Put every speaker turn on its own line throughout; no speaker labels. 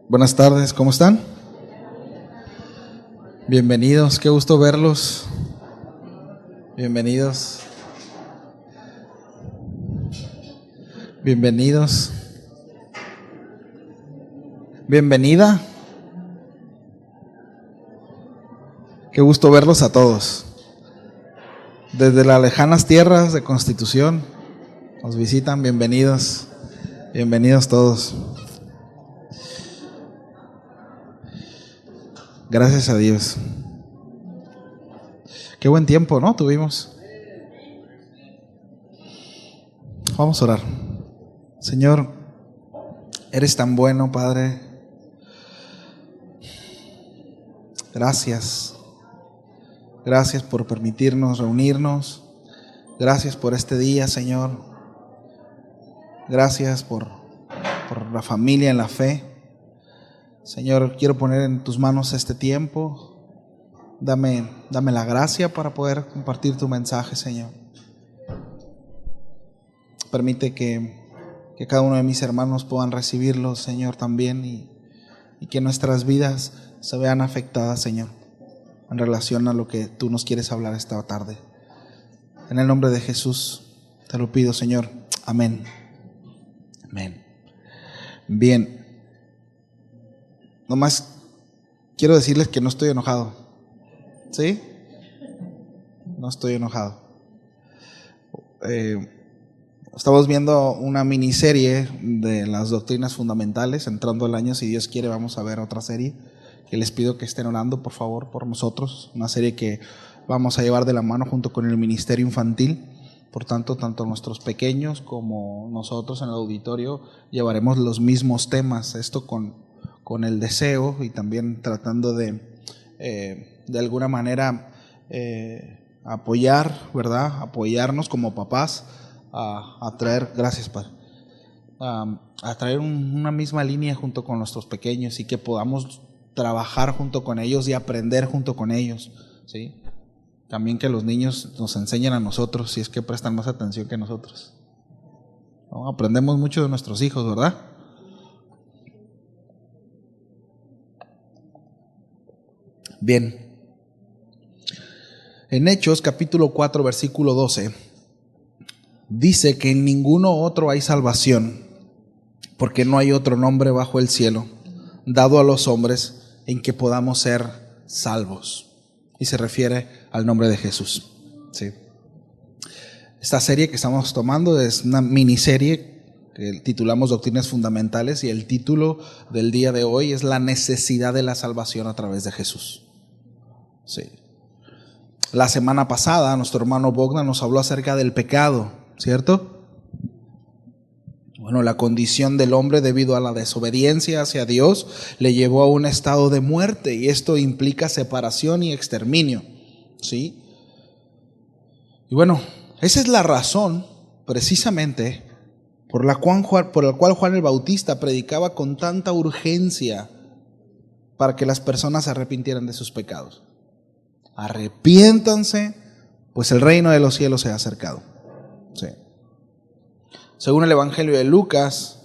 Buenas tardes, ¿cómo están? Bienvenidos, qué gusto verlos. Bienvenidos. Bienvenidos. Bienvenida. Qué gusto verlos a todos. Desde las lejanas tierras de Constitución nos visitan, bienvenidos. Bienvenidos todos. Gracias a Dios. Qué buen tiempo, ¿no? Tuvimos. Vamos a orar. Señor, eres tan bueno, Padre. Gracias. Gracias por permitirnos reunirnos. Gracias por este día, Señor. Gracias por la familia en la fe. Señor, quiero poner en tus manos este tiempo. Dame la gracia para poder compartir tu mensaje, Señor. Permite que cada uno de mis hermanos puedan recibirlo, Señor, también, y que nuestras vidas se vean afectadas, Señor, en relación a lo que tú nos quieres hablar esta tarde. En el nombre de Jesús te lo pido, Señor. Amén. Amén. Bien. Nomás quiero decirles que no estoy enojado. ¿Sí? No estoy enojado. Estamos viendo una miniserie de las doctrinas fundamentales. Entrando el año, si Dios quiere, vamos a ver otra serie que les pido que estén orando, por favor, por nosotros. Una serie que vamos a llevar de la mano junto con el ministerio infantil. Por tanto nuestros pequeños como nosotros en el auditorio llevaremos los mismos temas. Esto con el deseo y también tratando de alguna manera apoyar, ¿verdad? Apoyarnos como papás a traer, gracias Padre, a traer una misma línea junto con nuestros pequeños y que podamos trabajar junto con ellos y aprender junto con ellos, ¿sí? También que los niños nos enseñen a nosotros, si es que prestan más atención que nosotros, ¿no? Aprendemos mucho de nuestros hijos, ¿verdad? Bien, en Hechos capítulo 4 versículo 12 dice que en ninguno otro hay salvación, porque no hay otro nombre bajo el cielo dado a los hombres en que podamos ser salvos, y se refiere al nombre de Jesús, ¿sí? Esta serie que estamos tomando es una miniserie que titulamos Doctrinas Fundamentales, y el título del día de hoy es La necesidad de la salvación a través de Jesús. Sí. La semana pasada nuestro hermano Bogdan nos habló acerca del pecado, ¿cierto? Bueno, la condición del hombre debido a la desobediencia hacia Dios le llevó a un estado de muerte, y esto implica separación y exterminio, ¿sí? Y bueno, esa es la razón precisamente por la cual Juan el Bautista predicaba con tanta urgencia para que las personas se arrepintieran de sus pecados. Arrepiéntanse, pues el reino de los cielos se ha acercado. Sí. Según el Evangelio de Lucas,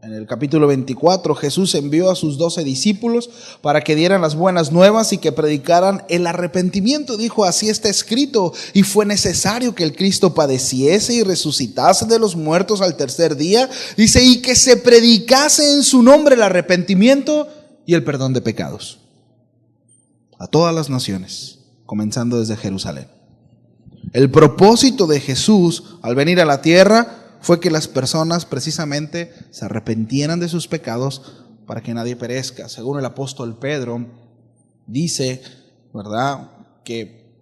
en el capítulo 24, Jesús envió a sus 12 discípulos para que dieran las buenas nuevas y que predicaran el arrepentimiento. Dijo: así está escrito, y fue necesario que el Cristo padeciese y resucitase de los muertos al tercer día. Dice, y que se predicase en su nombre el arrepentimiento y el perdón de pecados a todas las naciones, comenzando desde Jerusalén. El propósito de Jesús al venir a la tierra fue que las personas precisamente se arrepintieran de sus pecados para que nadie perezca. Según el apóstol Pedro, dice, ¿verdad?, que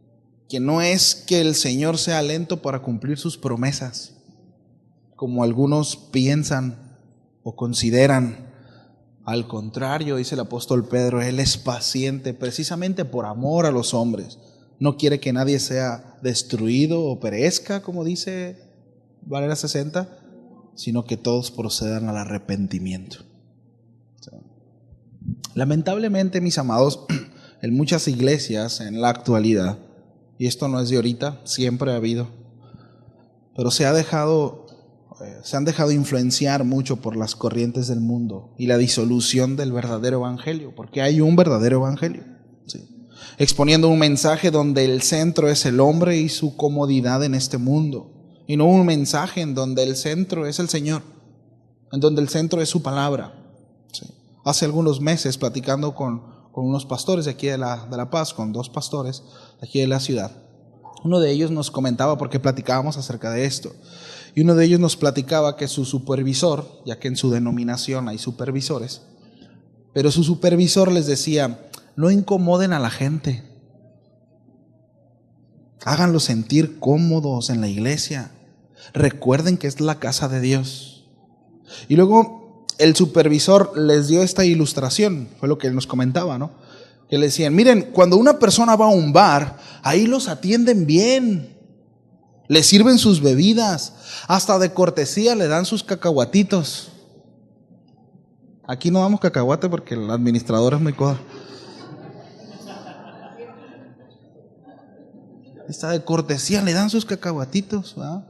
no es que el Señor sea lento para cumplir sus promesas, como algunos piensan o consideran. Al contrario, dice el apóstol Pedro, Él es paciente precisamente por amor a los hombres. No quiere que nadie sea destruido o perezca, como dice Valera 60, sino que todos procedan al arrepentimiento. Lamentablemente, mis amados, en muchas iglesias en la actualidad, y esto no es de ahorita, siempre ha habido, pero se ha dejado se han dejado influenciar mucho por las corrientes del mundo y la disolución del verdadero evangelio, porque hay un verdadero evangelio, ¿sí? Exponiendo un mensaje donde el centro es el hombre y su comodidad en este mundo, y no un mensaje en donde el centro es el Señor, en donde el centro es su palabra, ¿sí? Hace algunos meses, platicando con unos pastores de aquí de La Paz, con 2 pastores de aquí de la ciudad, uno de ellos nos comentaba, porque platicábamos acerca de esto, y uno de ellos nos platicaba que su supervisor, ya que en su denominación hay supervisores, pero su supervisor les decía: no incomoden a la gente, háganlos sentir cómodos en la iglesia, recuerden que es la casa de Dios. Y luego el supervisor les dio esta ilustración, fue lo que él nos comentaba, ¿no? Que le decían: miren, cuando una persona va a un bar, ahí los atienden bien, les sirven sus bebidas, hasta de cortesía le dan sus cacahuatitos. Aquí no damos cacahuate porque el administrador es muy coda. Está de cortesía, le dan sus cacahuatitos, ¿verdad?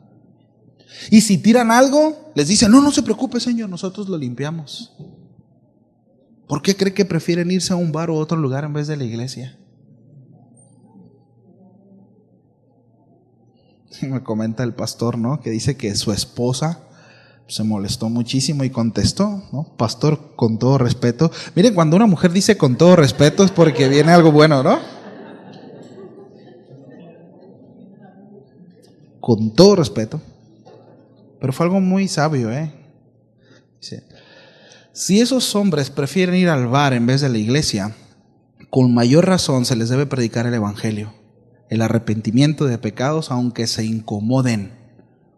Y si tiran algo, les dicen: no se preocupe, señor, nosotros lo limpiamos. ¿Por qué cree que prefieren irse a un bar o a otro lugar en vez de la iglesia? Me comenta el pastor, ¿no? Que dice que su esposa se molestó muchísimo y contestó, ¿no? Pastor, con todo respeto. Miren, cuando una mujer dice con todo respeto es porque viene algo bueno, ¿no? Con todo respeto. Pero fue algo muy sabio, ¿eh? Dice: si esos hombres prefieren ir al bar en vez de la iglesia, con mayor razón se les debe predicar el evangelio, el arrepentimiento de pecados, aunque se incomoden,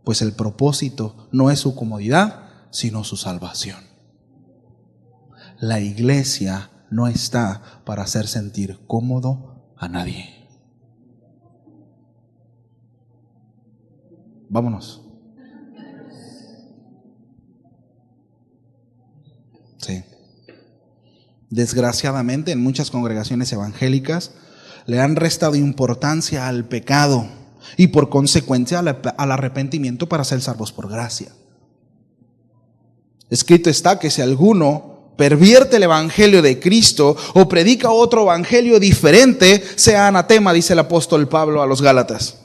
pues el propósito no es su comodidad, sino su salvación. La iglesia no está para hacer sentir cómodo a nadie. Vámonos. Sí. Desgraciadamente, en muchas congregaciones evangélicas le han restado importancia al pecado y por consecuencia al arrepentimiento para ser salvos por gracia. Escrito está que si alguno pervierte el evangelio de Cristo o predica otro evangelio diferente, sea anatema, dice el apóstol Pablo a los Gálatas.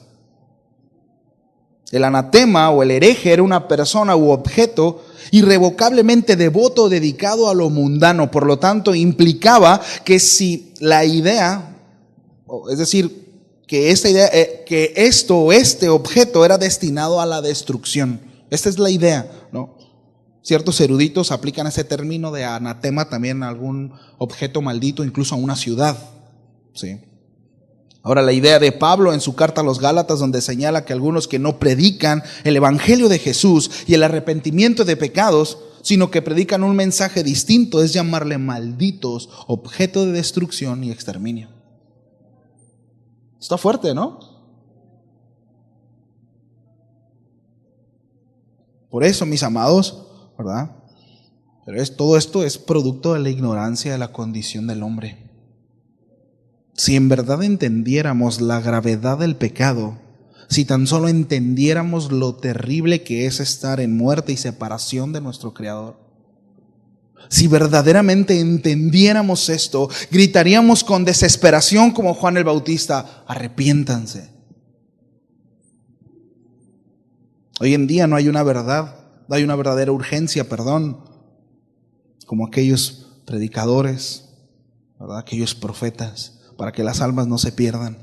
El anatema o el hereje era una persona u objeto irrevocablemente devoto o dedicado a lo mundano. Por lo tanto, implicaba que si la idea, es decir, que esta idea, que esto o este objeto era destinado a la destrucción. Esta es la idea, ¿no? Ciertos eruditos aplican ese término de anatema también a algún objeto maldito, incluso a una ciudad, ¿sí? Ahora, la idea de Pablo en su carta a los Gálatas, donde señala que algunos que no predican el evangelio de Jesús y el arrepentimiento de pecados, sino que predican un mensaje distinto, es llamarle malditos, objeto de destrucción y exterminio. Está fuerte, ¿no? Por eso, mis amados, ¿verdad? Pero todo esto es producto de la ignorancia de la condición del hombre. Si en verdad entendiéramos la gravedad del pecado, si tan solo entendiéramos lo terrible que es estar en muerte y separación de nuestro Creador, si verdaderamente entendiéramos esto, gritaríamos con desesperación como Juan el Bautista: arrepiéntanse. Hoy en día no hay una verdadera urgencia, como aquellos predicadores, ¿verdad? Aquellos profetas, para que las almas no se pierdan,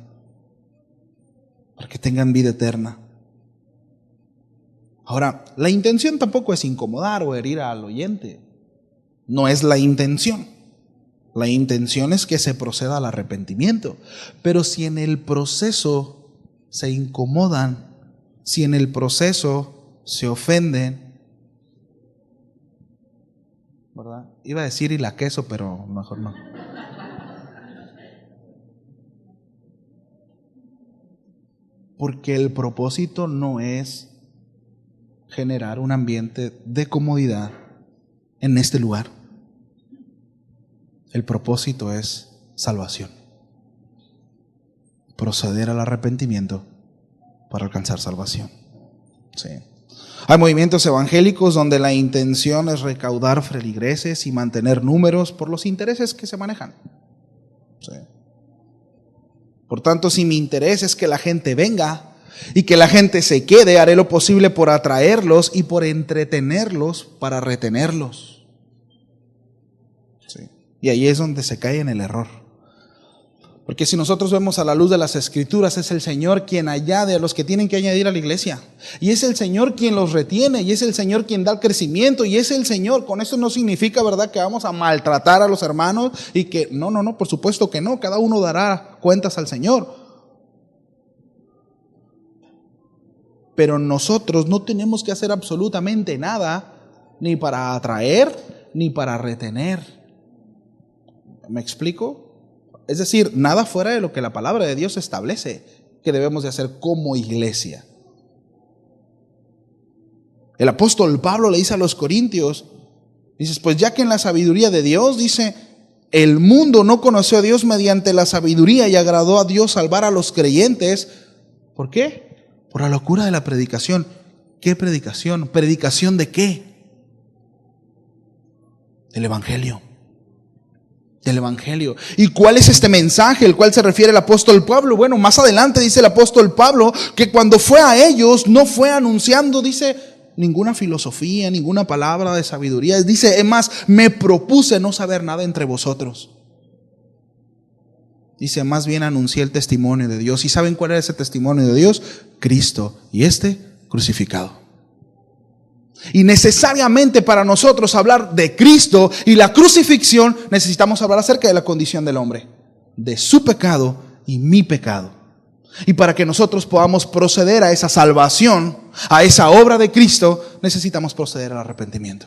para que tengan vida eterna. Ahora, la intención tampoco es incomodar o herir al oyente. No es la intención. La intención es que se proceda al arrepentimiento. Pero si en el proceso se incomodan, si en el proceso se ofenden, ¿verdad? Iba a decir y la queso, pero mejor no. Porque el propósito no es generar un ambiente de comodidad en este lugar. El propósito es salvación. Proceder al arrepentimiento para alcanzar salvación. Sí. Hay movimientos evangélicos donde la intención es recaudar feligreses y mantener números por los intereses que se manejan. Sí. Por tanto, si mi interés es que la gente venga y que la gente se quede, haré lo posible por atraerlos y por entretenerlos para retenerlos. Sí. Y ahí es donde se cae en el error. Porque si nosotros vemos a la luz de las Escrituras, es el Señor quien añade a los que tienen que añadir a la iglesia. Y es el Señor quien los retiene, y es el Señor quien da el crecimiento, y es el Señor. Con eso no significa, ¿verdad?, que vamos a maltratar a los hermanos y que, no, por supuesto que no. Cada uno dará cuentas al Señor. Pero nosotros no tenemos que hacer absolutamente nada, ni para atraer, ni para retener. ¿Me explico? Es decir, nada fuera de lo que la palabra de Dios establece que debemos de hacer como iglesia. El apóstol Pablo le dice a los corintios, dice, pues ya que en la sabiduría de Dios, dice, el mundo no conoció a Dios mediante la sabiduría y agradó a Dios salvar a los creyentes. ¿Por qué? Por la locura de la predicación. ¿Qué predicación? ¿Predicación de qué? Del Evangelio. Del Evangelio. ¿Y cuál es este mensaje al cual se refiere el apóstol Pablo? Bueno, más adelante dice el apóstol Pablo que cuando fue a ellos no fue anunciando, dice, ninguna filosofía, ninguna palabra de sabiduría. Dice, es más, me propuse no saber nada entre vosotros. Dice, más bien anuncié el testimonio de Dios. ¿Y saben cuál era ese testimonio de Dios? Cristo y crucificado. Y necesariamente para nosotros hablar de Cristo y la crucifixión, necesitamos hablar acerca de la condición del hombre, de su pecado y mi pecado. Y para que nosotros podamos proceder a esa salvación, a esa obra de Cristo, necesitamos proceder al arrepentimiento.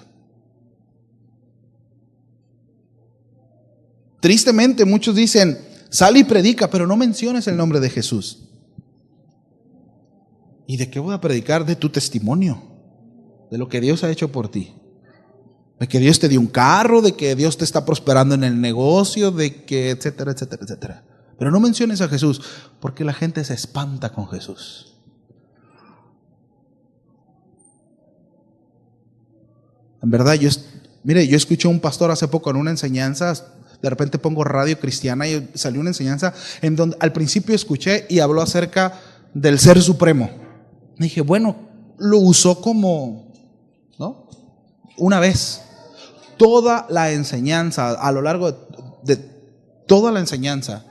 Tristemente muchos dicen, sal y predica, pero no menciones el nombre de Jesús. ¿Y de qué voy a predicar? De tu testimonio, de lo que Dios ha hecho por ti, de que Dios te dio un carro, de que Dios te está prosperando en el negocio, de que etcétera, etcétera, etcétera. Pero no menciones a Jesús, porque la gente se espanta con Jesús. En verdad, yo escuché a un pastor hace poco en una enseñanza, de repente pongo radio cristiana y salió una enseñanza en donde al principio escuché y habló acerca del Ser Supremo. Me dije, bueno, lo usó como, ¿no?, una vez. Toda la enseñanza, a lo largo de toda la enseñanza,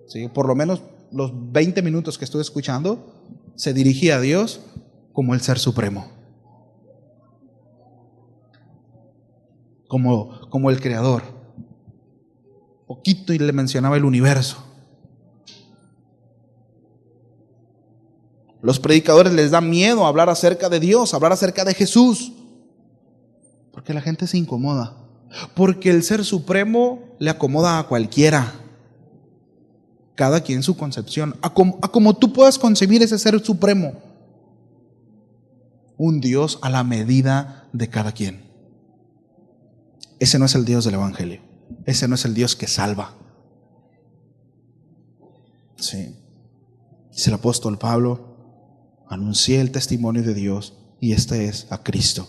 ¿sí?, por lo menos los 20 minutos que estuve escuchando, se dirigía a Dios como el Ser Supremo, como el Creador. Poquito y le mencionaba el universo. Los predicadores les da miedo hablar acerca de Dios, hablar acerca de Jesús, porque la gente se incomoda, porque el Ser Supremo le acomoda a cualquiera, cada quien su concepción, a como tú puedas concebir ese Ser Supremo, un Dios a la medida de cada quien. Ese no es el Dios del Evangelio, ese no es el Dios que salva. Sí. Dice el apóstol Pablo, anuncié el testimonio de Dios y este es a Cristo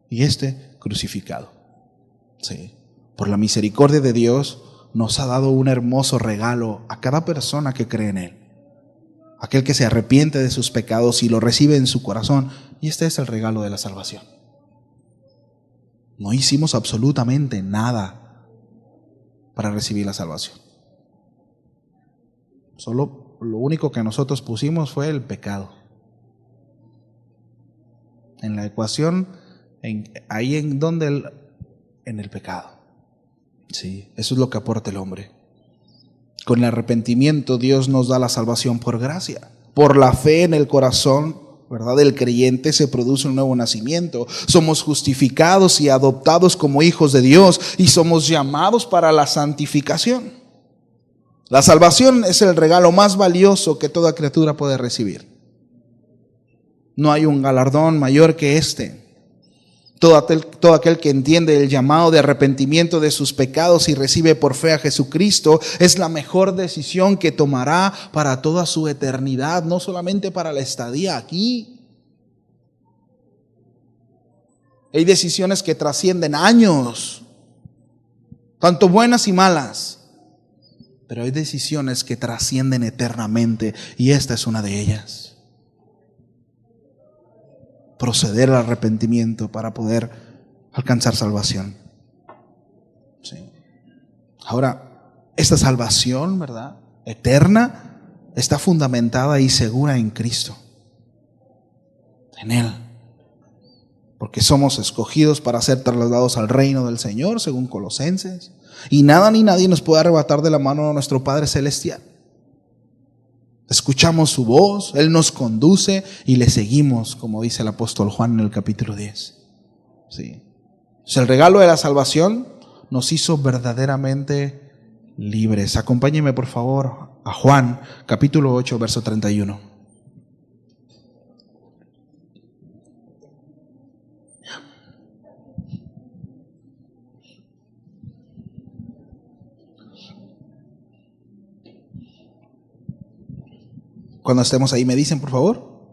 y crucificado. Sí. Por la misericordia de Dios nos ha dado un hermoso regalo a cada persona que cree en Él. Aquel que se arrepiente de sus pecados y lo recibe en su corazón, y este es el regalo de la salvación. No hicimos absolutamente nada para recibir la salvación. Solo lo único que nosotros pusimos fue el pecado en la ecuación, ahí en donde en el pecado. Sí, eso es lo que aporta el hombre. Con el arrepentimiento Dios nos da la salvación por gracia. Por la fe en el corazón, ¿verdad?, del creyente se produce un nuevo nacimiento. Somos justificados y adoptados como hijos de Dios y somos llamados para la santificación. La salvación es el regalo más valioso que toda criatura puede recibir. No hay un galardón mayor que este. Todo aquel que entiende el llamado de arrepentimiento de sus pecados y recibe por fe a Jesucristo es la mejor decisión que tomará para toda su eternidad, no solamente para la estadía aquí. Hay decisiones que trascienden años, tanto buenas y malas. Pero hay decisiones que trascienden eternamente, y esta es una de ellas. Proceder al arrepentimiento para poder alcanzar salvación. Sí. Ahora, esta salvación, ¿verdad?, eterna, está fundamentada y segura en Cristo, en Él. Porque somos escogidos para ser trasladados al reino del Señor, según Colosenses. Y nada ni nadie nos puede arrebatar de la mano de nuestro Padre Celestial. Escuchamos su voz, Él nos conduce y le seguimos, como dice el apóstol Juan en el capítulo 10. Sí. Entonces, el regalo de la salvación nos hizo verdaderamente libres. Acompáñenme por favor a Juan, capítulo 8, verso 31. Cuando estemos ahí me dicen, por favor.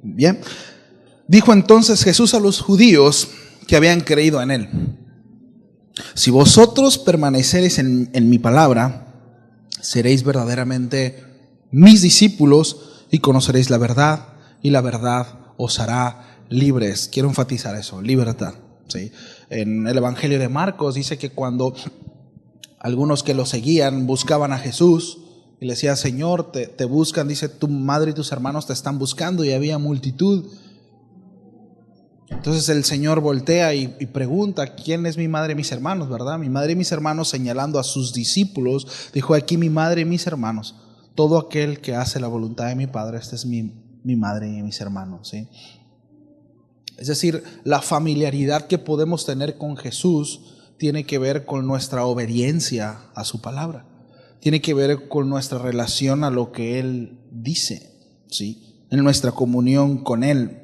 Bien. Dijo entonces Jesús a los judíos que habían creído en Él: si vosotros permaneceréis en mi palabra, seréis verdaderamente mis discípulos y conoceréis la verdad, y la verdad os hará libres. Quiero enfatizar eso, libertad. ¿Sí? En el Evangelio de Marcos dice que cuando algunos que lo seguían buscaban a Jesús y le decía: Señor, te buscan, dice, tu madre y tus hermanos te están buscando, y había multitud. Entonces el Señor voltea y pregunta: ¿quién es mi madre y mis hermanos? ¿Verdad? Mi madre y mis hermanos, señalando a sus discípulos, dijo: aquí mi madre y mis hermanos. Todo aquel que hace la voluntad de mi Padre, este es mi madre y mis hermanos. ¿Sí? Es decir, la familiaridad que podemos tener con Jesús tiene que ver con nuestra obediencia a su palabra. Tiene que ver con nuestra relación a lo que Él dice, ¿sí? En nuestra comunión con Él.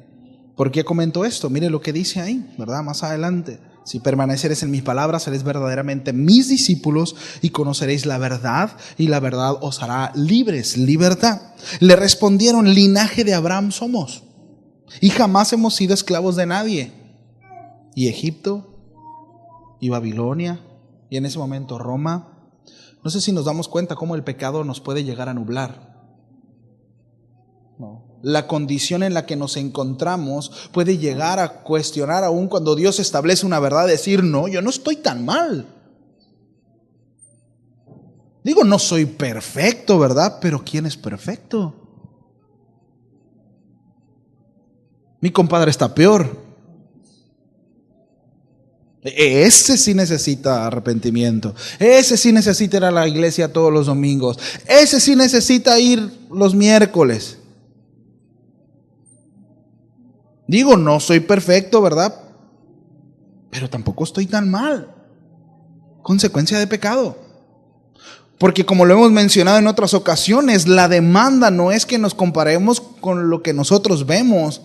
¿Por qué comento esto? Mire lo que dice ahí, ¿verdad? Más adelante: si permaneceréis en mis palabras, seréis verdaderamente mis discípulos y conoceréis la verdad, y la verdad os hará libres. Libertad. Le respondieron: linaje de Abraham somos, y jamás hemos sido esclavos de nadie. Y Egipto, y Babilonia, y en ese momento Roma. No sé si nos damos cuenta cómo el pecado nos puede llegar a nublar. No. La condición en la que nos encontramos puede llegar a cuestionar, aún cuando Dios establece una verdad, decir: no, yo no estoy tan mal. Digo, no soy perfecto, ¿verdad? Pero ¿quién es perfecto? Mi compadre está peor. Ese sí necesita arrepentimiento. Ese sí necesita ir a la iglesia todos los domingos. Ese sí necesita ir los miércoles. Digo, no soy perfecto, ¿verdad? Pero tampoco estoy tan mal. Consecuencia de pecado. Porque como lo hemos mencionado en otras ocasiones, la demanda no es que nos comparemos con lo que nosotros vemos,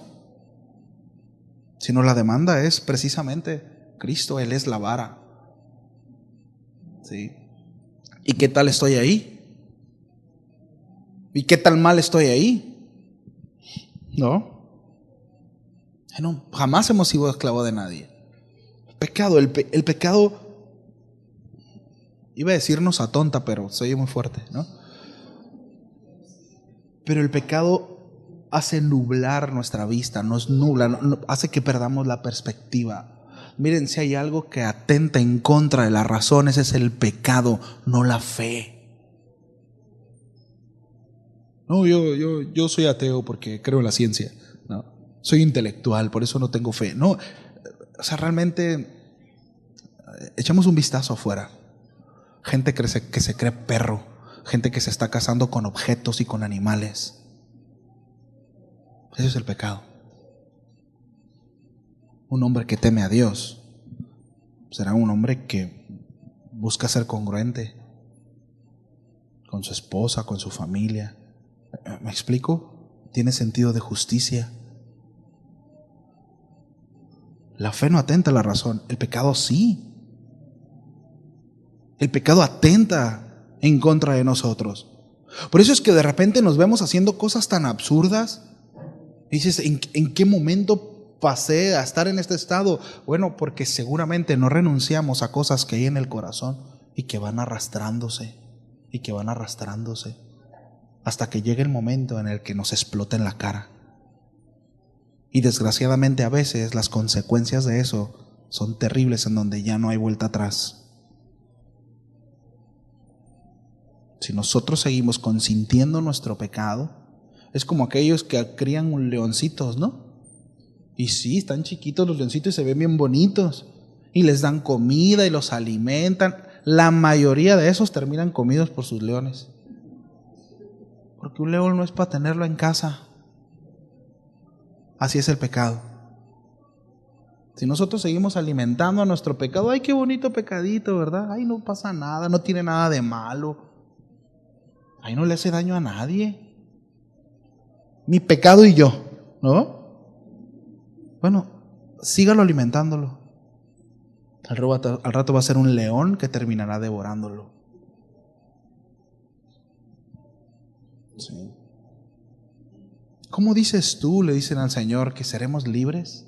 sino la demanda es precisamente Cristo. Él es la vara. ¿Sí? ¿Y qué tal estoy ahí? ¿Y qué tal mal estoy ahí? No, jamás hemos sido esclavos de nadie. El pecado, iba a decir nos atonta, pero se oye muy fuerte, ¿no? Pero el pecado hace nublar nuestra vista, nos nubla, hace que perdamos la perspectiva. Miren, si hay algo que atenta en contra de la razón, ese es el pecado, no la fe. No, yo soy ateo porque creo en la ciencia. No, soy intelectual, por eso no tengo fe. No, o sea, realmente echamos un vistazo afuera. Gente que se cree perro, gente que se está casando con objetos y con animales. Ese es el pecado. Un hombre que teme a Dios será un hombre que busca ser congruente con su esposa, con su familia. ¿Me explico? Tiene sentido de justicia. La fe no atenta a la razón, el pecado sí. El pecado atenta en contra de nosotros. Por eso es que de repente nos vemos haciendo cosas tan absurdas. Y dices, ¿en qué momento pasé a estar en este estado? Bueno, porque seguramente no renunciamos a cosas que hay en el corazón y que van arrastrándose y que van arrastrándose hasta que llegue el momento en el que nos explota en la cara. Y desgraciadamente a veces las consecuencias de eso son terribles, en donde ya no hay vuelta atrás. Si nosotros seguimos consintiendo nuestro pecado, es como aquellos que crían leoncitos, ¿no? Y sí, están chiquitos los leoncitos y se ven bien bonitos. Y les dan comida y los alimentan. La mayoría de esos terminan comidos por sus leones. Porque un león no es para tenerlo en casa. Así es el pecado. Si nosotros seguimos alimentando a nuestro pecado, ¡ay, qué bonito pecadito!, ¿verdad? ¡Ay, no pasa nada, no tiene nada de malo! ¡Ay, no le hace daño a nadie! Mi pecado y yo, ¿no? Bueno, sígalo alimentándolo. Al rato va a ser un león que terminará devorándolo. Sí. ¿Cómo dices tú, le dicen al Señor, que seremos libres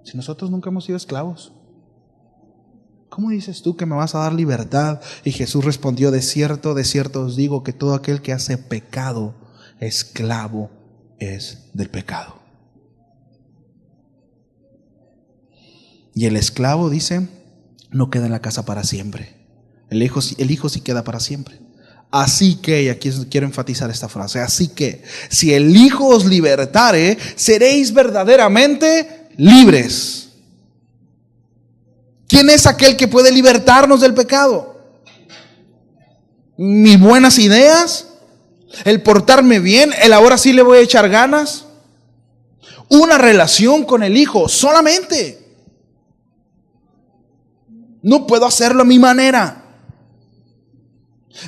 si nosotros nunca hemos sido esclavos? ¿Cómo dices tú que me vas a dar libertad? Y Jesús respondió: de cierto os digo que todo aquel que hace pecado, esclavo es del pecado. Y el esclavo, dice, no queda en la casa para siempre. El hijo sí queda para siempre. Así que, y aquí quiero enfatizar esta frase, así que, si el Hijo os libertare, seréis verdaderamente libres. ¿Quién es aquel que puede libertarnos del pecado? ¿Mis buenas ideas? ¿El portarme bien? ¿El ahora sí le voy a echar ganas? Una relación con el Hijo solamente. No puedo hacerlo a mi manera.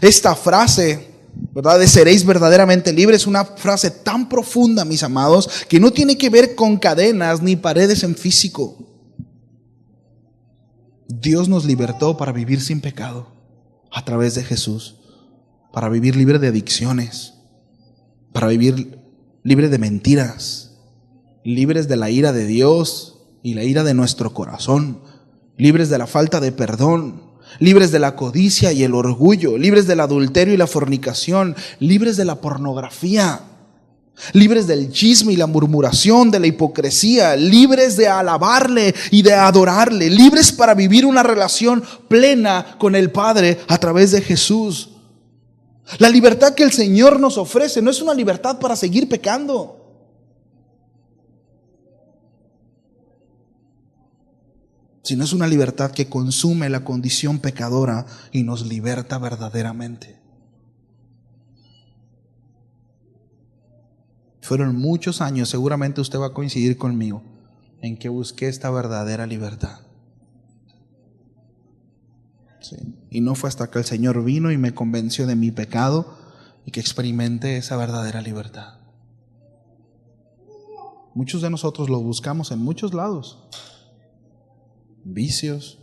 Esta frase, ¿verdad?, de seréis verdaderamente libres, es una frase tan profunda, mis amados, que no tiene que ver con cadenas ni paredes en físico. Dios nos libertó para vivir sin pecado a través de Jesús, para vivir libre de adicciones, para vivir libre de mentiras, libres de la ira de Dios y la ira de nuestro corazón, libres de la falta de perdón, libres de la codicia y el orgullo, libres del adulterio y la fornicación, libres de la pornografía, libres del chisme y la murmuración, de la hipocresía, libres de alabarle y de adorarle, libres para vivir una relación plena con el Padre a través de Jesús. La libertad que el Señor nos ofrece no es una libertad para seguir pecando. Sino es una libertad que consume la condición pecadora y nos liberta verdaderamente. Fueron muchos años, seguramente usted va a coincidir conmigo, en que busqué esta verdadera libertad. Sí. Y no fue hasta que el Señor vino y me convenció de mi pecado y que experimenté esa verdadera libertad. Muchos de nosotros lo buscamos en muchos lados. Vicios,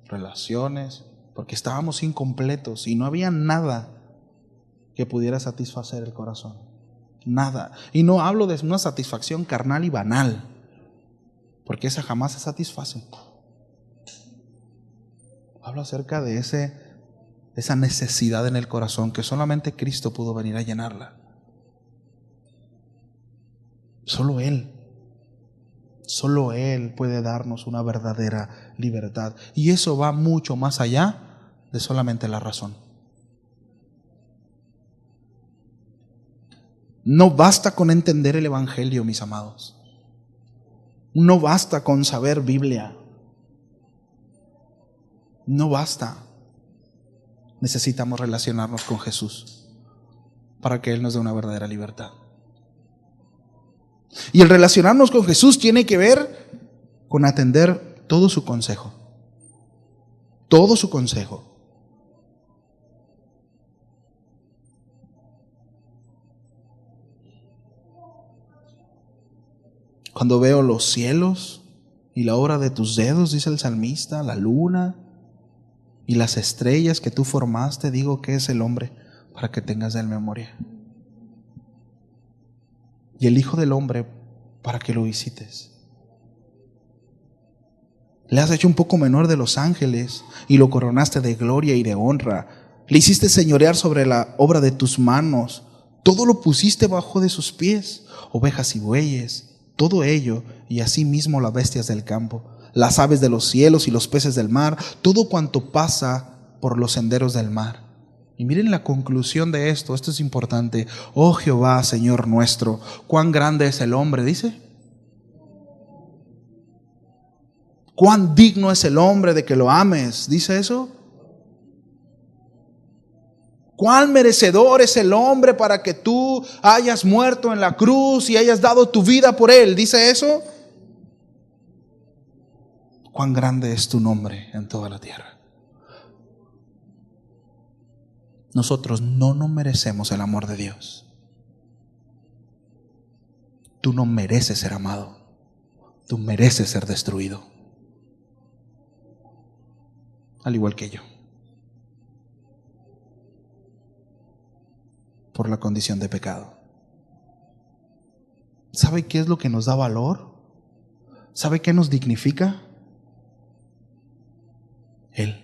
relaciones, porque estábamos incompletos y no había nada que pudiera satisfacer el corazón. Nada. Y no hablo de una satisfacción carnal y banal, porque esa jamás se satisface. Hablo acerca de esa necesidad en el corazón que solamente Cristo pudo venir a llenarla. Solo Él puede darnos una verdadera libertad. Y eso va mucho más allá de solamente la razón. No basta con entender el Evangelio, mis amados. No basta con saber Biblia. No basta. Necesitamos relacionarnos con Jesús para que Él nos dé una verdadera libertad. Y el relacionarnos con Jesús tiene que ver con atender todo su consejo. Todo su consejo. Cuando veo los cielos y la obra de tus dedos, dice el salmista, la luna y las estrellas que tú formaste, digo, ¿qué es el hombre para que tengas de él memoria? Y el Hijo del Hombre para que lo visites. Le has hecho un poco menor de los ángeles y lo coronaste de gloria y de honra. Le hiciste señorear sobre la obra de tus manos. Todo lo pusiste bajo de sus pies, ovejas y bueyes, todo ello, y asimismo las bestias del campo, las aves de los cielos y los peces del mar, todo cuanto pasa por los senderos del mar. Y miren la conclusión de esto es importante. Oh Jehová, Señor nuestro, cuán grande es el hombre, dice. Cuán digno es el hombre de que lo ames, dice eso. Cuán merecedor es el hombre para que tú hayas muerto en la cruz y hayas dado tu vida por él, dice eso. Cuán grande es tu nombre en toda la tierra. Nosotros no nos merecemos el amor de Dios. Tú no mereces ser amado. Tú mereces ser destruido. Al igual que yo. Por la condición de pecado. ¿Sabe qué es lo que nos da valor? ¿Sabe qué nos dignifica? Él.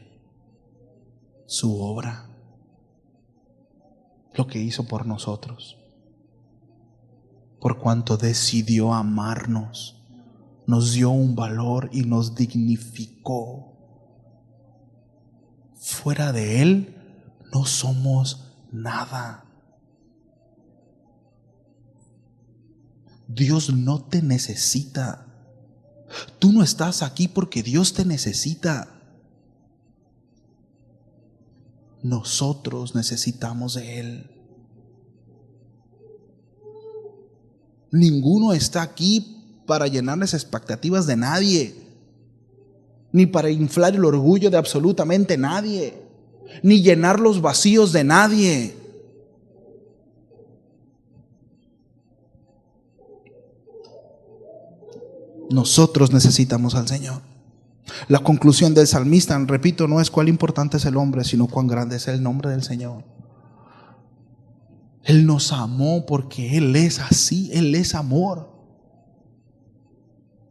Su obra. Lo que hizo por nosotros. Por cuanto decidió amarnos, nos dio un valor y nos dignificó. Fuera de Él no somos nada. Dios no te necesita. Tú no estás aquí porque Dios te necesita. Nosotros necesitamos de Él. Ninguno está aquí para llenar las expectativas de nadie, ni para inflar el orgullo de absolutamente nadie, ni llenar los vacíos de nadie. Nosotros necesitamos al Señor. La conclusión del salmista, repito, no es cuán importante es el hombre, sino cuán grande es el nombre del Señor. Él nos amó porque Él es así, Él es amor.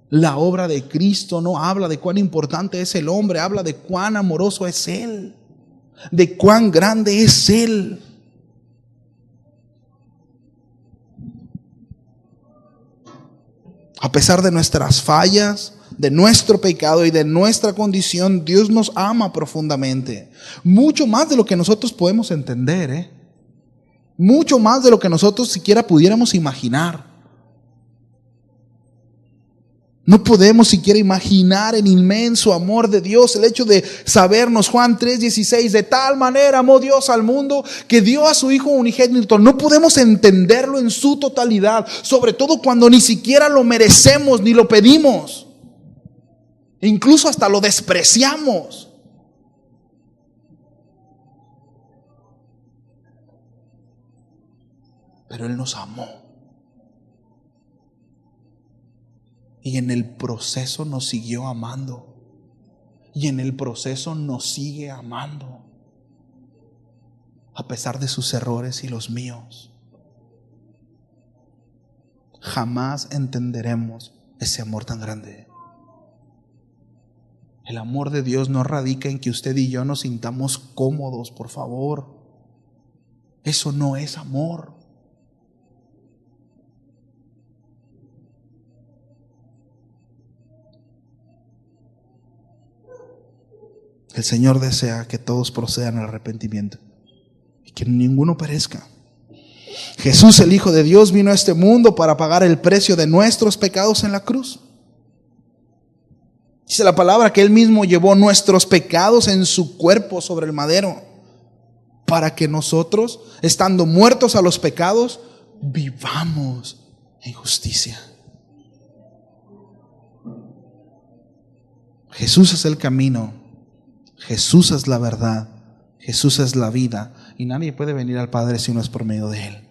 La obra de Cristo no habla de cuán importante es el hombre, habla de cuán amoroso es Él, de cuán grande es Él. A pesar de nuestras fallas, de nuestro pecado y de nuestra condición, Dios nos ama profundamente. Mucho más de lo que nosotros podemos entender, mucho más de lo que nosotros siquiera pudiéramos imaginar. No podemos siquiera imaginar el inmenso amor de Dios, el hecho de sabernos, Juan 3:16, de tal manera amó Dios al mundo que dio a su Hijo unigénito. No podemos entenderlo en su totalidad, sobre todo cuando ni siquiera lo merecemos ni lo pedimos. Incluso hasta lo despreciamos. Pero Él nos amó. Y en el proceso nos siguió amando. Y en el proceso nos sigue amando. A pesar de sus errores y los míos. Jamás entenderemos ese amor tan grande. El amor de Dios no radica en que usted y yo nos sintamos cómodos, por favor. Eso no es amor. El Señor desea que todos procedan al arrepentimiento y que ninguno perezca. Jesús, el Hijo de Dios, vino a este mundo para pagar el precio de nuestros pecados en la cruz. Dice la palabra que Él mismo llevó nuestros pecados en su cuerpo sobre el madero, para que nosotros, estando muertos a los pecados, vivamos en justicia. Jesús es el camino. Jesús es la verdad, Jesús es la vida, y nadie puede venir al Padre si no es por medio de Él.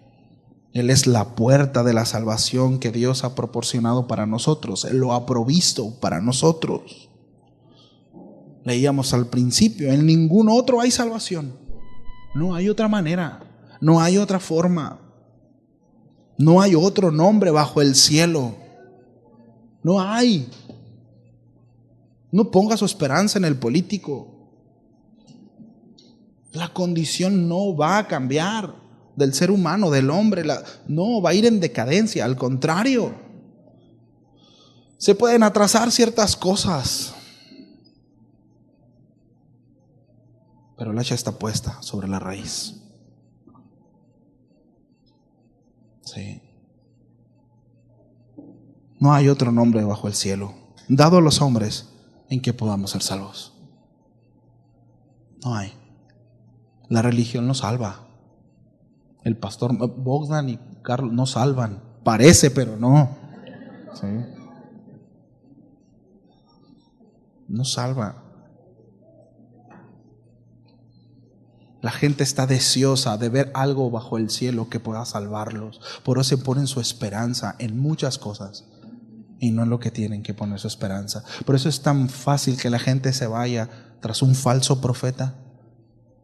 Él es la puerta de la salvación que Dios ha proporcionado para nosotros. Él lo ha provisto para nosotros. Leíamos al principio, en ningún otro hay salvación. No hay otra manera, no hay otra forma, no hay otro nombre bajo el cielo No hay. No ponga su esperanza en el político. La condición no va a cambiar del ser humano, del hombre. No va a ir en decadencia, al contrario. Se pueden atrasar ciertas cosas, pero el hacha está puesta sobre la raíz. Sí. No hay otro nombre bajo el cielo dado a los hombres en que podamos ser salvos. No hay. La religión no salva. El pastor Bogdan y Carlos no salvan. Parece, pero no. Sí. No salva. La gente está deseosa de ver algo bajo el cielo que pueda salvarlos. Por eso se ponen su esperanza en muchas cosas y no en lo que tienen que poner su esperanza. Por eso es tan fácil que la gente se vaya tras un falso profeta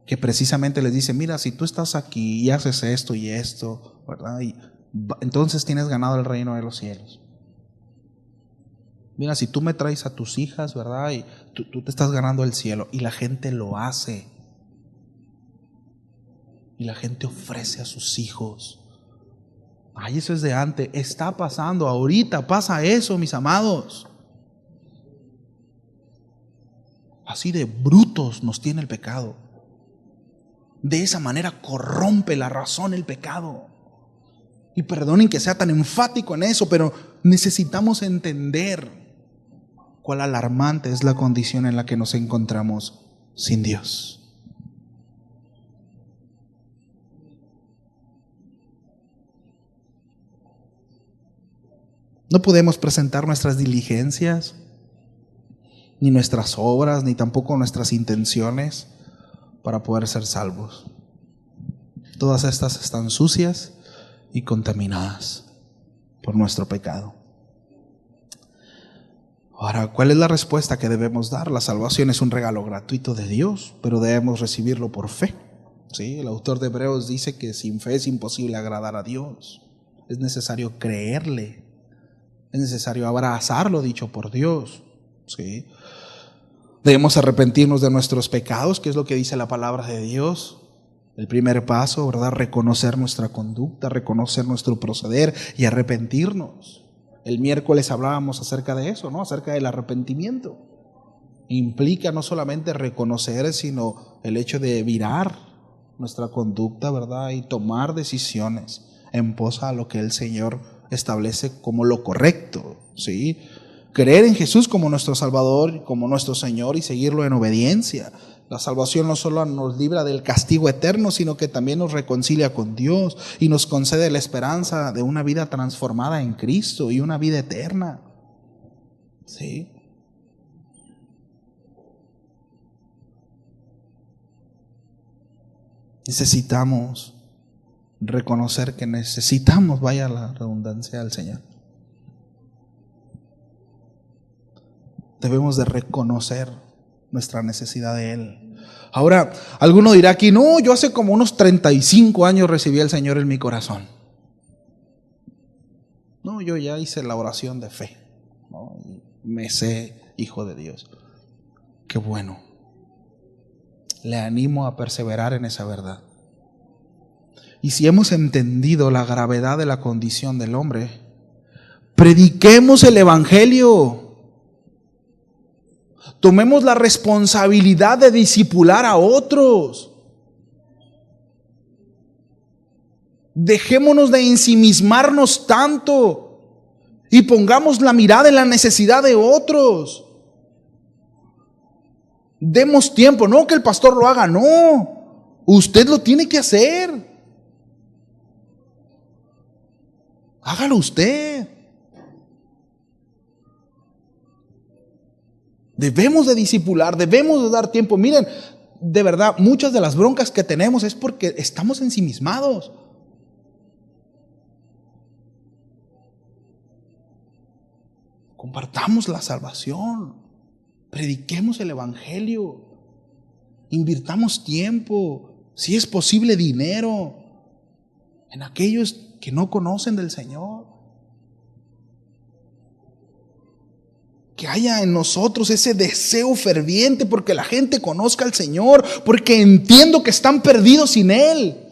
que precisamente les dice: mira, si tú estás aquí y haces esto y esto, ¿verdad? Y entonces tienes ganado el reino de los cielos. Mira, si tú me traes a tus hijas, ¿verdad? Y tú te estás ganando el cielo. Y la gente lo hace. Y la gente ofrece a sus hijos. Ay, eso es de antes. Está pasando, ahorita pasa eso, mis amados. Así de brutos nos tiene el pecado. De esa manera corrompe la razón el pecado. Y perdonen que sea tan enfático en eso, pero necesitamos entender cuál alarmante es la condición en la que nos encontramos sin Dios. No podemos presentar nuestras diligencias, ni nuestras obras, ni tampoco nuestras intenciones para poder ser salvos. Todas estas están sucias y contaminadas por nuestro pecado. Ahora, ¿cuál es la respuesta que debemos dar? La salvación es un regalo gratuito de Dios, pero debemos recibirlo por fe. ¿Sí? El autor de Hebreos dice que sin fe es imposible agradar a Dios. Es necesario creerle. Es necesario abrazar lo dicho por Dios. ¿Sí? Debemos arrepentirnos de nuestros pecados, que es lo que dice la palabra de Dios. El primer paso, ¿verdad? Reconocer nuestra conducta, reconocer nuestro proceder y arrepentirnos. El miércoles hablábamos acerca de eso, ¿no? Acerca del arrepentimiento. Implica no solamente reconocer, sino el hecho de virar nuestra conducta, ¿verdad? Y tomar decisiones en pos a lo que el Señor establece como lo correcto, ¿sí? Creer en Jesús como nuestro Salvador, como nuestro Señor, y seguirlo en obediencia. La salvación no solo nos libra del castigo eterno, sino que también nos reconcilia con Dios y nos concede la esperanza de una vida transformada en Cristo y una vida eterna. ¿Sí? Necesitamos reconocer que necesitamos, vaya la redundancia, al Señor. Debemos de reconocer nuestra necesidad de Él. Ahora, alguno dirá aquí: no, yo hace como unos 35 años recibí al Señor en mi corazón. No, yo ya hice la oración de fe, ¿no? Me sé hijo de Dios. Qué bueno. Le animo a perseverar en esa verdad. Y si hemos entendido la gravedad de la condición del hombre, prediquemos el Evangelio. Tomemos la responsabilidad de discipular a otros. Dejémonos de ensimismarnos tanto y pongamos la mirada en la necesidad de otros. Demos tiempo, no que el pastor lo haga, no. Usted lo tiene que hacer. Hágalo usted. Debemos de discipular, debemos de dar tiempo. Miren, de verdad, muchas de las broncas que tenemos es porque estamos ensimismados. Compartamos la salvación, prediquemos el Evangelio, invirtamos tiempo, si es posible dinero, en aquellos que no conocen del Señor. que haya en nosotros ese deseo ferviente porque la gente conozca al Señor, porque entiendo que están perdidos sin Él.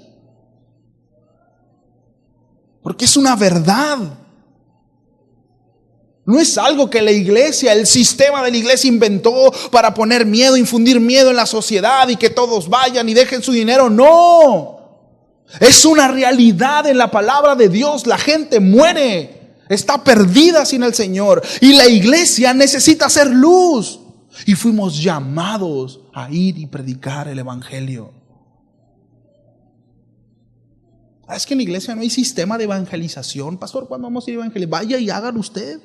Porque es una verdad. No es algo que la iglesia, el sistema de la iglesia inventó para poner miedo, infundir miedo en la sociedad y que todos vayan y dejen su dinero. No. Es una realidad en la palabra de Dios. La gente muere, está perdida sin el Señor. Y la iglesia necesita ser luz. Y fuimos llamados a ir y predicar el evangelio. Es que en la iglesia no hay sistema de evangelización. Pastor, ¿cuándo vamos a ir a evangelizar? Vaya y hágalo usted.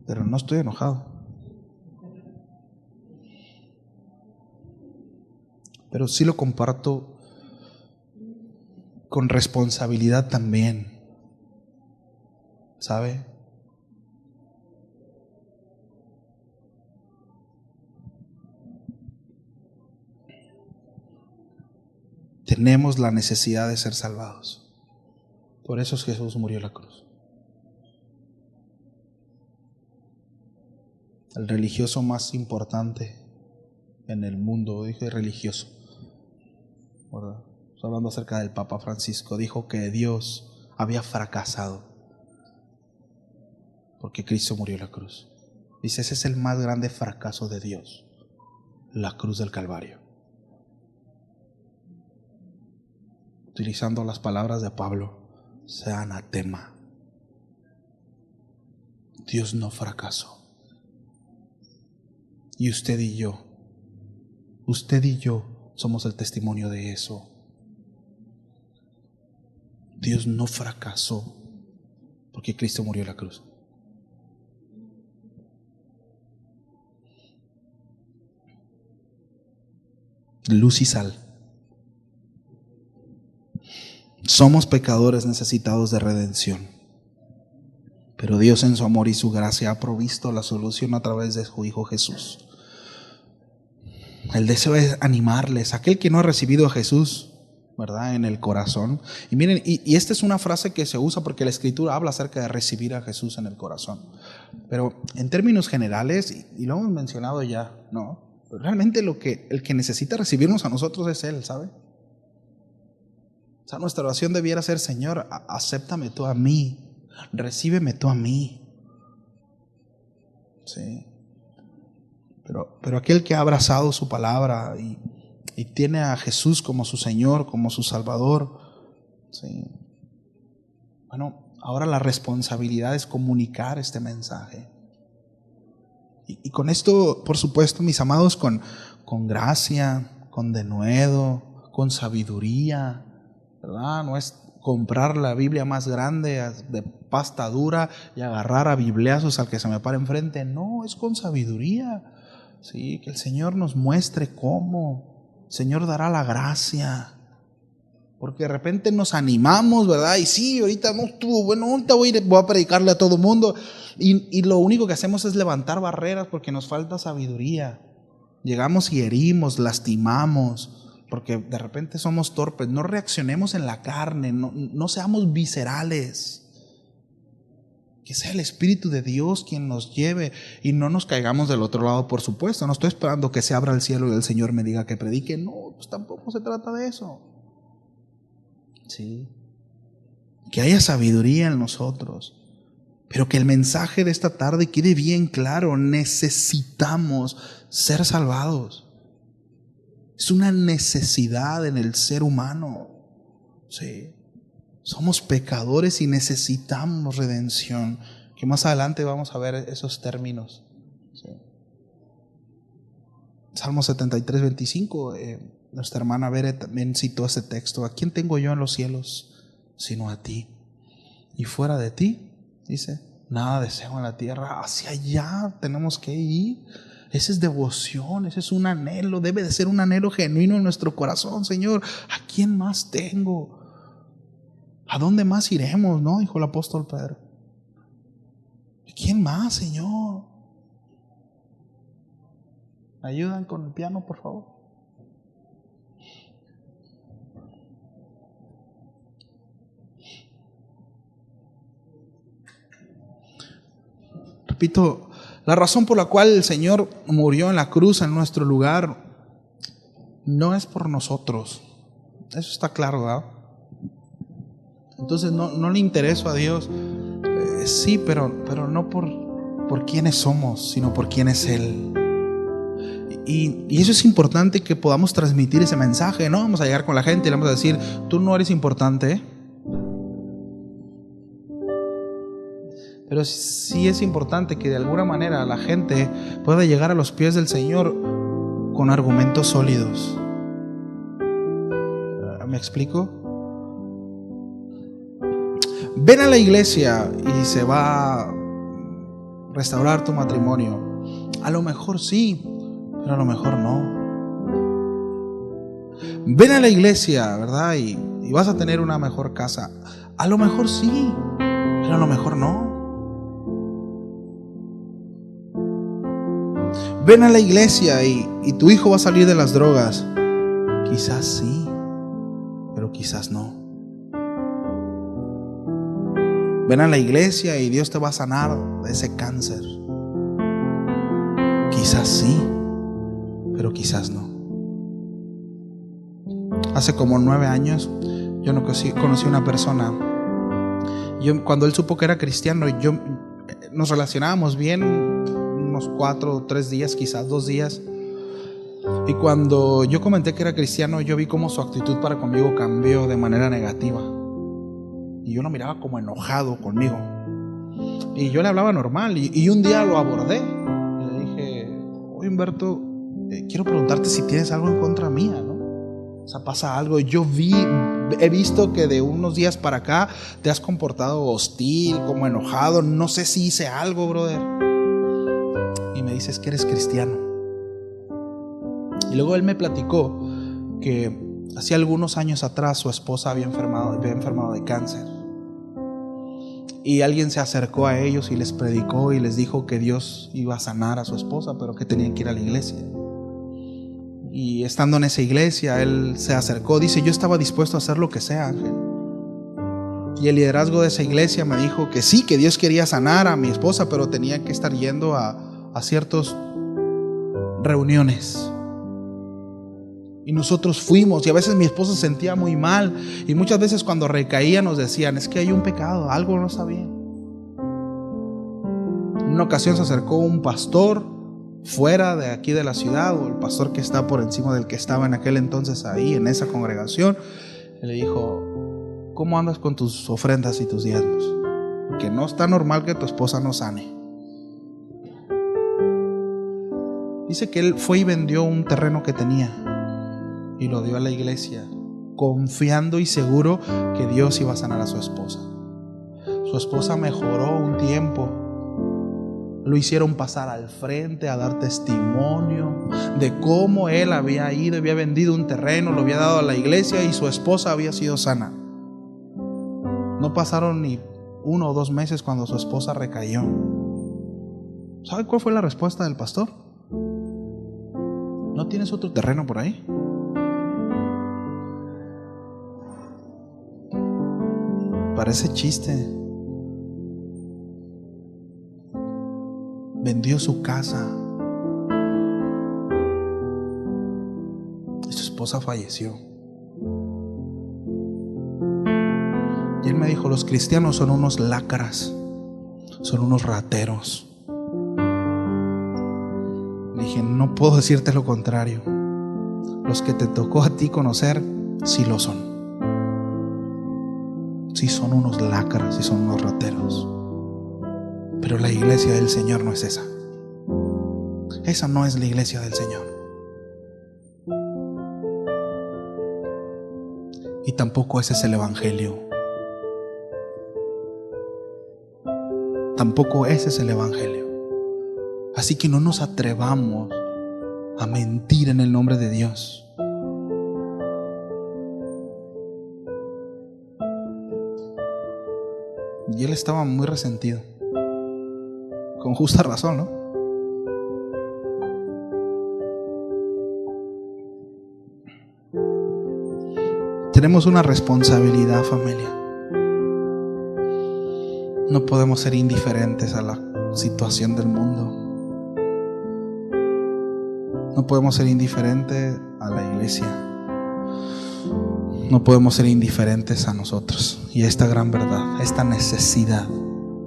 Pero no estoy enojado. Pero sí lo comparto con responsabilidad también. ¿Sabe? Tenemos la necesidad de ser salvados. Por eso Jesús murió en la cruz. El religioso más importante en el mundo, dije religioso, ¿verdad? Estoy hablando acerca del Papa Francisco, dijo que Dios había fracasado porque Cristo murió en la cruz. Dice, ese es el más grande fracaso de Dios, la cruz del Calvario. Utilizando las palabras de Pablo, sea anatema. Dios no fracasó. Y usted y yo somos el testimonio de eso. Dios no fracasó porque Cristo murió en la cruz. Luz y sal. Somos pecadores necesitados de redención. Pero Dios en su amor y su gracia ha provisto la solución a través de su Hijo Jesús. El deseo es animarles, aquel que no ha recibido a Jesús, ¿verdad?, en el corazón. Y miren, y esta es una frase que se usa porque la Escritura habla acerca de recibir a Jesús en el corazón. Pero en términos generales, y lo hemos mencionado ya, ¿no? Pero realmente el que necesita recibirnos a nosotros es Él, ¿sabe? O sea, nuestra oración debiera ser: Señor, acéptame tú a mí, recíbeme tú a mí. Sí. Pero aquel que ha abrazado su palabra y tiene a Jesús como su Señor, como su Salvador, ¿sí? Bueno, ahora la responsabilidad es comunicar este mensaje. Y con esto, por supuesto, mis amados, con gracia, con denuedo, con sabiduría, ¿verdad? No es comprar la Biblia más grande de pasta dura y agarrar a bibliazos al que se me para enfrente. No, es con sabiduría. Sí, que el Señor nos muestre cómo. El Señor dará la gracia. Porque de repente nos animamos, ¿verdad? Y sí, ahorita no estuvo bueno, ahorita voy a predicarle a todo el mundo. Y lo único que hacemos es levantar barreras porque nos falta sabiduría. Llegamos y herimos, lastimamos, porque de repente somos torpes. No reaccionemos en la carne, no seamos viscerales. Que sea el Espíritu de Dios quien nos lleve y no nos caigamos del otro lado, por supuesto. No estoy esperando que se abra el cielo y el Señor me diga que predique. No, pues tampoco se trata de eso. Sí. Que haya sabiduría en nosotros. Pero que el mensaje de esta tarde quede bien claro. Necesitamos ser salvados. Es una necesidad en el ser humano. Sí. Somos pecadores y necesitamos redención. Que más adelante vamos a ver esos términos. Sí. Salmo 73, 25. Nuestra hermana Bere también citó ese texto. ¿A quién tengo yo en los cielos sino a ti? Y fuera de ti, dice, nada deseo en la tierra. Hacia allá tenemos que ir. Esa es devoción, ese es un anhelo. Debe de ser un anhelo genuino en nuestro corazón. Señor, ¿a quién más tengo? ¿A dónde más iremos? ¿No? Dijo el apóstol Pedro. ¿Quién más, Señor? ¿Me ayudan con el piano, por favor? Repito, la razón por la cual el Señor murió en la cruz en nuestro lugar no es por nosotros. Eso está claro, ¿verdad? Entonces no le intereso a Dios. Sí, pero no por quiénes somos, sino por quién es Él. Y eso es importante, que podamos transmitir ese mensaje. No vamos a llegar con la gente y le vamos a decir: tú no eres importante, ¿eh? Pero sí es importante que de alguna manera la gente pueda llegar a los pies del Señor con argumentos sólidos. ¿Me explico? Ven a la iglesia y se va a restaurar tu matrimonio. A lo mejor sí, pero a lo mejor no. Ven a la iglesia, ¿verdad? Y vas a tener una mejor casa. A lo mejor sí, pero a lo mejor no. Ven a la iglesia y tu hijo va a salir de las drogas. Quizás sí, pero quizás no. Ven a la iglesia y Dios te va a sanar de ese cáncer. Quizás sí, pero quizás no. Hace como 9 años yo conocí una persona. Cuando él supo que era cristiano, nos relacionábamos bien unos 4 o 3 días, quizás 2 días. Y cuando yo comenté que era cristiano, yo vi cómo su actitud para conmigo cambió de manera negativa. Y yo lo miraba como enojado conmigo. Y yo le hablaba normal. Y un día lo abordé. Y le dije: oye, Humberto, quiero preguntarte si tienes algo en contra mía, ¿no? O sea, pasa algo. He visto que de unos días para acá te has comportado hostil, como enojado. No sé si hice algo, brother. Y me dices que eres cristiano. Y luego él me platicó que hacía algunos años atrás su esposa había enfermado de cáncer. Y alguien se acercó a ellos y les predicó y les dijo que Dios iba a sanar a su esposa, pero que tenían que ir a la iglesia. Y estando en esa iglesia, él se acercó. Dice: yo estaba dispuesto a hacer lo que sea, Ángel. Y el liderazgo de esa iglesia me dijo que sí, que Dios quería sanar a mi esposa, pero tenía que estar yendo a ciertas reuniones. Y nosotros fuimos, y a veces mi esposa se sentía muy mal, y muchas veces cuando recaía nos decían: es que hay un pecado, algo no está bien. En una ocasión se acercó un pastor fuera de aquí de la ciudad, o el pastor que está por encima del que estaba en aquel entonces ahí en esa congregación, y le dijo: ¿cómo andas con tus ofrendas y tus diezmos? Que no está normal que tu esposa no sane. Dice que él fue y vendió un terreno que tenía y lo dio a la iglesia, confiando y seguro que Dios iba a sanar a su esposa. Su esposa mejoró un tiempo. Lo hicieron pasar al frente a dar testimonio de cómo él había ido y había vendido un terreno, lo había dado a la iglesia y su esposa había sido sana. No pasaron ni 1 o 2 meses cuando su esposa recayó. ¿Sabe cuál fue la respuesta del pastor? ¿No tienes otro terreno por ahí? Parece chiste. Vendió su casa y su esposa falleció. Y él me dijo: los cristianos son unos lácaras, son unos rateros. Le dije: no puedo decirte lo contrario. Los que te tocó a ti conocer, sí lo son. Sí son unos lácaras, sí son unos rateros. Pero la iglesia del Señor no es esa. Esa no es la iglesia del Señor. Y tampoco ese es el evangelio. Tampoco ese es el evangelio. Así que no nos atrevamos a mentir en el nombre de Dios. Y él estaba muy resentido, con justa razón, ¿no? Tenemos una responsabilidad, familia. No podemos ser indiferentes a situación del mundo. No podemos ser indiferentes a la iglesia. No podemos ser indiferentes a nosotros y a esta gran verdad, a esta necesidad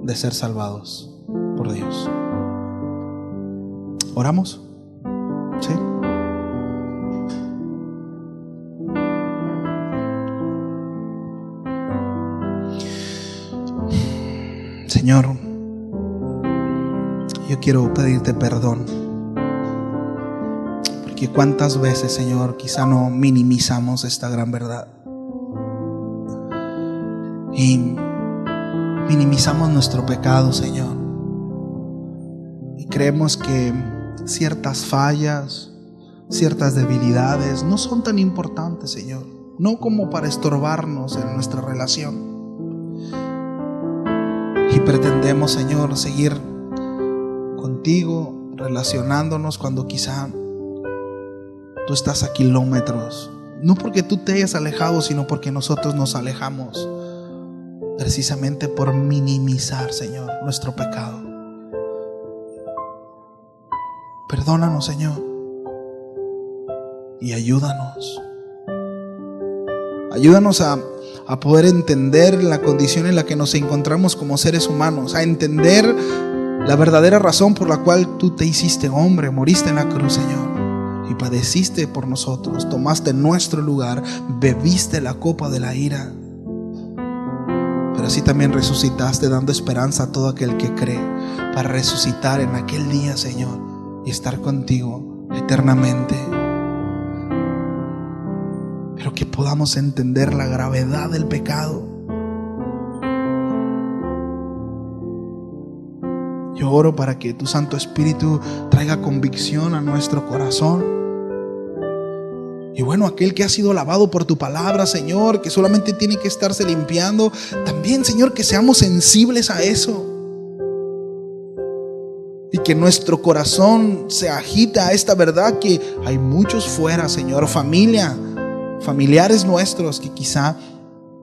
de ser salvados por Dios. ¿Oramos? ¿Sí? Señor, yo quiero pedirte perdón, porque cuántas veces, Señor, quizá no minimizamos esta gran verdad y minimizamos nuestro pecado, Señor, y creemos que ciertas fallas, ciertas debilidades no son tan importantes, Señor, no como para estorbarnos en nuestra relación. Y pretendemos, Señor, seguir contigo, relacionándonos cuando quizá tú estás a kilómetros. No porque tú te hayas alejado, sino porque nosotros nos alejamos, precisamente por minimizar, Señor, nuestro pecado. Perdónanos, Señor, y ayúdanos. Ayúdanos a poder entender la condición en la que nos encontramos como seres humanos, a entender la verdadera razón por la cual tú te hiciste hombre, moriste en la cruz, Señor, y padeciste por nosotros, tomaste nuestro lugar, bebiste la copa de la ira, pero así también resucitaste, dando esperanza a todo aquel que cree, para resucitar en aquel día, Señor, y estar contigo eternamente. Pero que podamos entender la gravedad del pecado. Yo oro para que tu Santo Espíritu traiga convicción a nuestro corazón. Y bueno, aquel que ha sido lavado por tu palabra, Señor, que solamente tiene que estarse limpiando, también, Señor, que seamos sensibles a eso. Y que nuestro corazón se agita a esta verdad que hay muchos fuera, Señor, familiares nuestros que quizá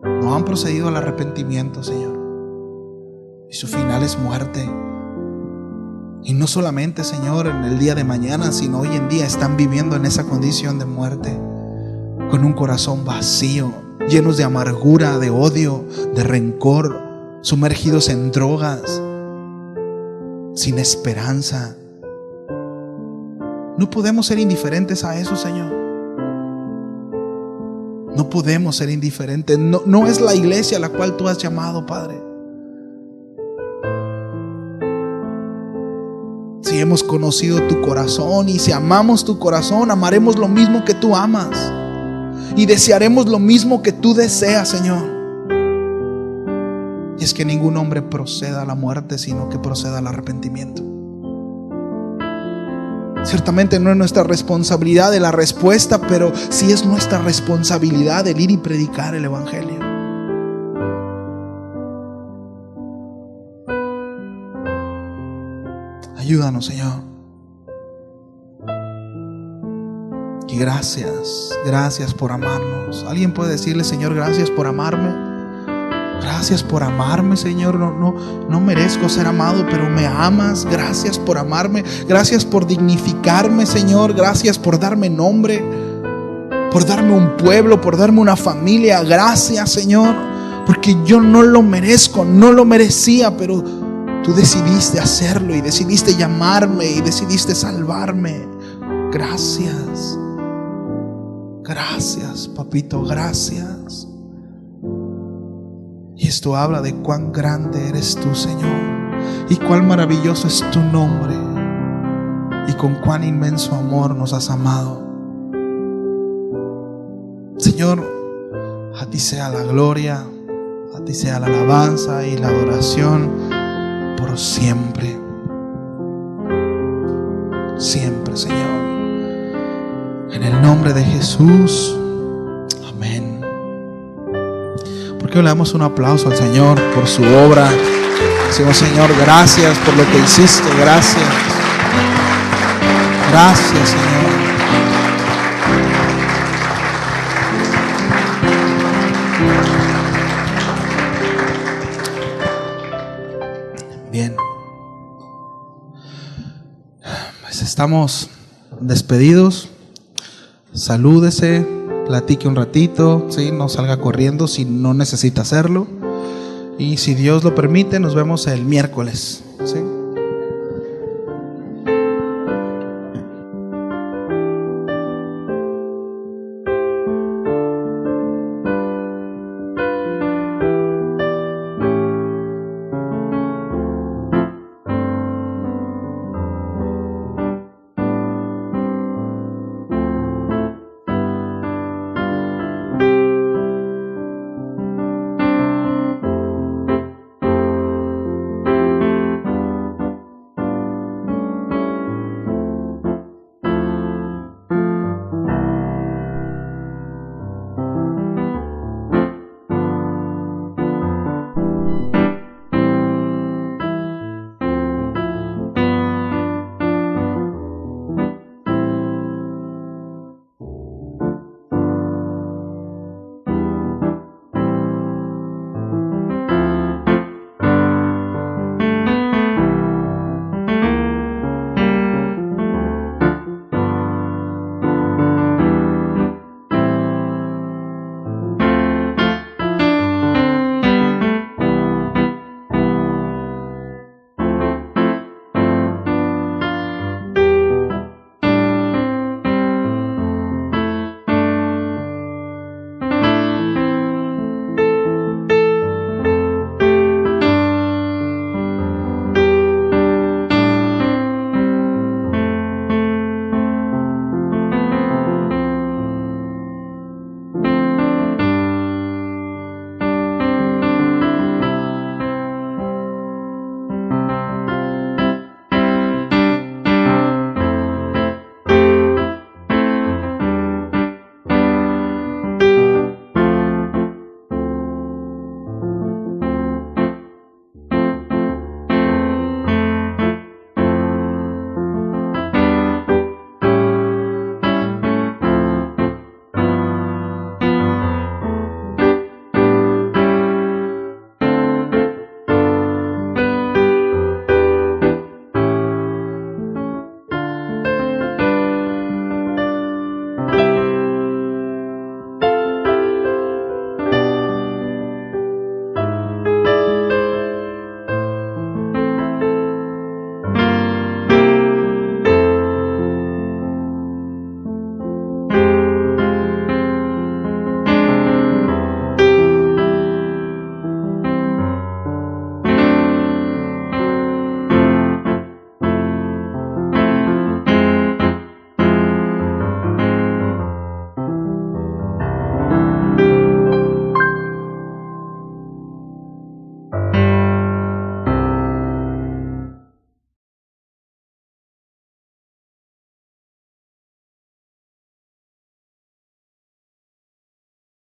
no han procedido al arrepentimiento, Señor, y su final es muerte. Y no solamente, Señor, en el día de mañana, sino hoy en día están viviendo en esa condición de muerte, con un corazón vacío, llenos de amargura, de odio, de rencor, sumergidos en drogas, sin esperanza. No podemos ser indiferentes a eso, Señor. No podemos ser indiferentes. No es la iglesia a la cual tú has llamado, Padre. Si hemos conocido tu corazón y si amamos tu corazón, amaremos lo mismo que tú amas y desearemos lo mismo que tú deseas, Señor. Y es que ningún hombre proceda a la muerte, sino que proceda al arrepentimiento. Ciertamente no es nuestra responsabilidad de la respuesta, pero sí es nuestra responsabilidad el ir y predicar el Evangelio. Ayúdanos, Señor. Y gracias por amarnos. ¿Alguien puede decirle, Señor, gracias por amarme? Gracias por amarme, Señor. No merezco ser amado, pero me amas. Gracias por amarme. Gracias por dignificarme, Señor. Gracias por darme nombre, por darme un pueblo, por darme una familia. Gracias, Señor, porque yo no lo merezco, no lo merecía, pero tú decidiste hacerlo y decidiste llamarme y decidiste salvarme. Gracias. Gracias, papito, gracias. Y esto habla de cuán grande eres tú, Señor, y cuán maravilloso es tu nombre, y con cuán inmenso amor nos has amado. Señor, a ti sea la gloria, a ti sea la alabanza y la adoración por siempre. Siempre, Señor. En el nombre de Jesús. Amén. ¿Por qué le damos un aplauso al Señor por su obra? Decimos, Señor, gracias por lo que hiciste. Gracias. Gracias, Señor. Bien. estamos despedidos. Salúdese, platique un ratito, ¿sí? No salga corriendo si no necesita hacerlo. Y si Dios lo permite, nos vemos el miércoles, ¿sí?